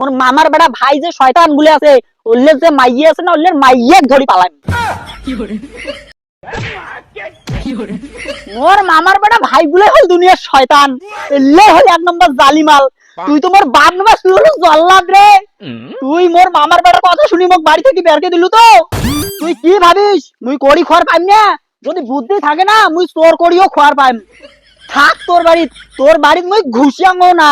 মোর মামার বেটা ভাই যে শয়তান গুলো আছে ওল্লের যে মাইয়ে আছে না ওল্লের মাইয়ে ধরি পালাম মোর মামার বেটা ভাই গুলো হল দুনিয়ার শয়তান এলে হল এক নম্বর জালিমাল তুই তো মোর বাপ নামা শুরু হলো জল্লাদ রে তুই মোর মামার বেটা কথা শুনি মোক বাড়ি থেকে বেরকে দিলু তো তুই কি ভাবিস মুই করি খোয়ার পাইম না যদি বুদ্ধি থাকে না মুই চোর করিও খোয়ার পাইম থাক তোর বাড়ি মুই ঘুষিয়াঙ্গো না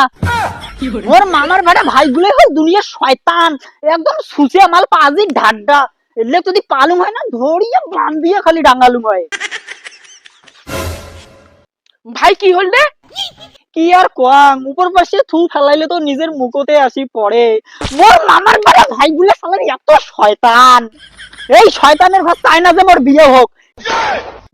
মোর মামার বেটা ভাই গুলো হল দুনিয়ার শয়তান একদম সুসিয়া মাল পাজি ঢাড্ডা এলে যদি পালুম হয় না ধরিয়া বান দিয়ে খালি ডাঙ্গালুম হয় ভাই কি হল রে? কি আর কোয়াং উপর পাশে থু ফেলাইলে তো নিজের মুখতে আসি পড়ে মোর মামার বেটা ভাই গুলো শালার এত শয়তান এই শয়তানের ঘর চাই না যে মোর বিয়ে হোক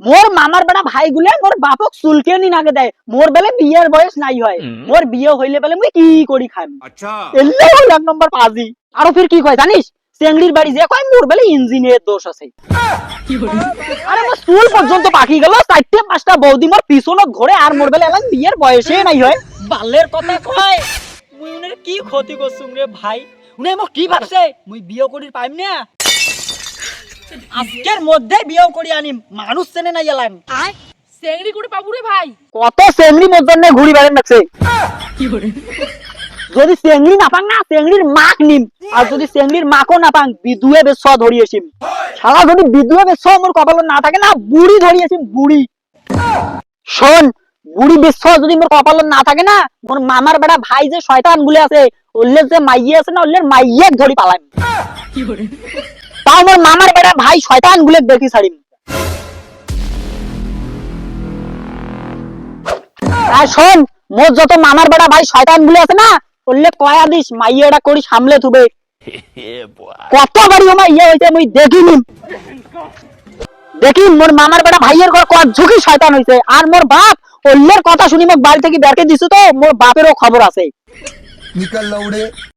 মোর মামার বেটা ভাই গুলো মোর বাপক চুলকে নি নাগে দেয় মোর বেলে বিয়ের বয়স নাই হয় মোর বিয়ে হইলে বেলে মুই কি করি খাম আচ্ছা এলে হল এক নম্বর পাজি আরো ফির কি কয় জানিস চেংড়ির বাড়ি যে কয় মোর বেলে ইঞ্জিনের দোষ আছে আরে মোর চুল পর্যন্ত পাকি গেল চারটে পাঁচটা বৌদি মোর পিছনত ঘরে আর মোর বেলে এলাম বিয়ের বয়সে নাই হয় বালের কথা কয় মুই উনের কি ক্ষতি করছুম রে ভাই উনি মোক কি ভাবছে মুই বিয়ে করি পাইম না আজকের মধ্যে বিয়ে করি আনিম মানুষ চেনে নাই এলাম চেংড়ি করে পাবো রে ভাই। কত চেংড়ি মোর জন্য ঘুরি বেড়ান রাখছে যদি চেংড়ি না পাং না চেংড়ির মাক নিম আর যদি চেংড়ির মাকও না পাং বিদুয়ে বেশ ধরিয়েছিম শালা যদি বিদুয়ে বেশ মোর কপালে না থাকে না বুড়ি ধরিয়েছিম বুড়ি শোন বুড়ি বেশ যদি মোর কপালে না থাকে না মোর মামার বেটা ভাই যে শয়তান গুলো আছে ওল্লের যে মাইয়ে আছে না ওল্লের মাইয়ে ধরি পালাম তাও মোর মামার বেটা ভাই শয়তান গুলো দেখি ছাড়িম আর শোন মোর যত মামার বেটা ভাই শয়তান গুলো আছে না বললে কয়া দিস মাইয়াটা করি সামলে থুবে কত বাড়ি আমার ইয়ে হইছে মুই দেখি মোর মামার বেটা ভাইয়ের ঘর কত ঝুঁকি শয়তান হইছে আর মোর বাপ অল্লের কথা শুনি মোক বাড়ি থেকে বেরকে দিছু তো মোর বাপেরও খবর আছে নিকাল লাউড়ে